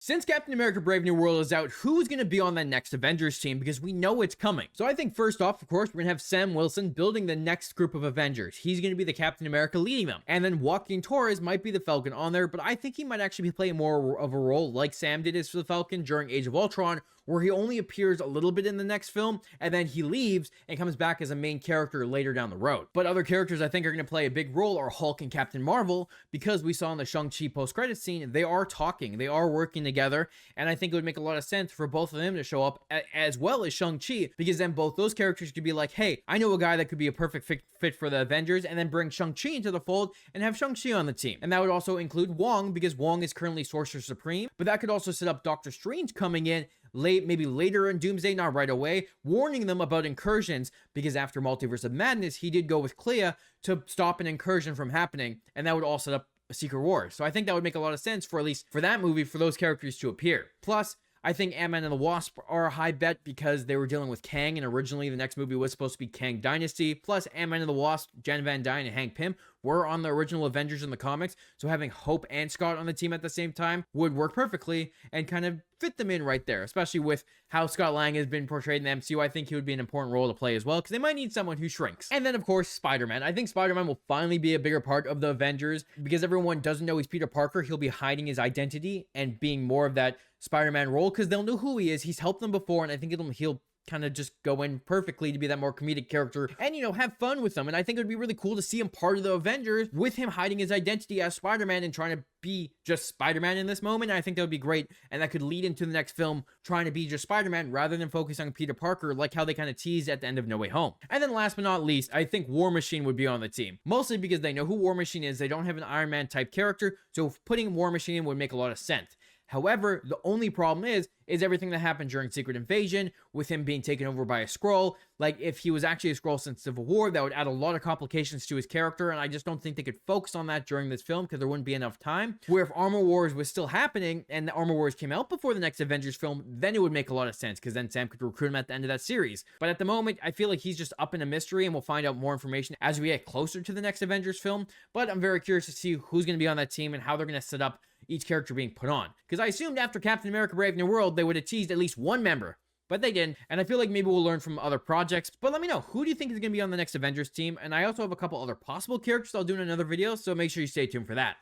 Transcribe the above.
Since Captain America Brave New World is out, who's going to be on that next Avengers team? Because we know it's coming. So I think first off, of course, we're going to have Sam Wilson building the next group of Avengers. He's going to be the Captain America leading them. And then Joaquin Torres might be the Falcon on there, but I think he might actually be playing more of a role like Sam did as the Falcon during Age of Ultron, where he only appears a little bit in the next film, and then he leaves and comes back as a main character later down the road. But other characters I think are going to play a big role are Hulk and Captain Marvel, because we saw in the Shang-Chi post-credits scene, they are talking, they are working together, and I think it would make a lot of sense for both of them to show up as well as Shang-Chi, because then both those characters could be like, hey, I know a guy that could be a perfect fit for the Avengers, and then bring Shang-Chi into the fold and have Shang-Chi on the team. And that would also include Wong, because Wong is currently Sorcerer Supreme, but that could also set up Doctor Strange coming in maybe later in Doomsday, not right away, warning them about incursions, because after Multiverse of Madness, he did go with Clea to stop an incursion from happening, and that would all set up a Secret Wars. So I think that would make a lot of sense for, at least for that movie, for those characters to appear. Plus, I think Ant-Man and the Wasp are a high bet because they were dealing with Kang, and originally the next movie was supposed to be Kang Dynasty. Plus, Ant-Man and the Wasp, Jen Van Dyne and Hank Pym were on the original Avengers in the comics, so having Hope and Scott on the team at the same time would work perfectly and kind of fit them in right there, especially with how Scott Lang has been portrayed in the MCU. I think he would be an important role to play as well, because they might need someone who shrinks. And then, of course, Spider-Man. I think Spider-Man will finally be a bigger part of the Avengers, because everyone doesn't know he's Peter Parker. He'll be hiding his identity and being more of that Spider-Man role, because they'll know who he is. He's helped them before, and I think he'll kind of just go in perfectly to be that more comedic character and, you know, have fun with them. And I think it would be really cool to see him part of the Avengers with him hiding his identity as Spider-Man and trying to be just Spider-Man in this moment. And I think that would be great, and that could lead into the next film trying to be just Spider-Man rather than focus on Peter Parker, like how they kind of teased at the end of No Way Home. And then last but not least, I think War Machine would be on the team, mostly because they know who War Machine is. They don't have an Iron Man type character, so putting War Machine in would make a lot of sense. However, the only problem is everything that happened during Secret Invasion with him being taken over by a Skrull. Like, if he was actually a Skrull since Civil War, that would add a lot of complications to his character, and I just don't think they could focus on that during this film because there wouldn't be enough time. Where if Armor Wars was still happening and the Armor Wars came out before the next Avengers film, then it would make a lot of sense, because then Sam could recruit him at the end of that series. But at the moment, I feel like he's just up in a mystery, and we'll find out more information as we get closer to the next Avengers film. But I'm very curious to see who's going to be on that team and how they're going to set up each character being put on. Because I assumed after Captain America Brave New World, they would have teased at least one member, but they didn't. And I feel like maybe we'll learn from other projects. But let me know, who do you think is going to be on the next Avengers team? And I also have a couple other possible characters I'll do in another video, so make sure you stay tuned for that.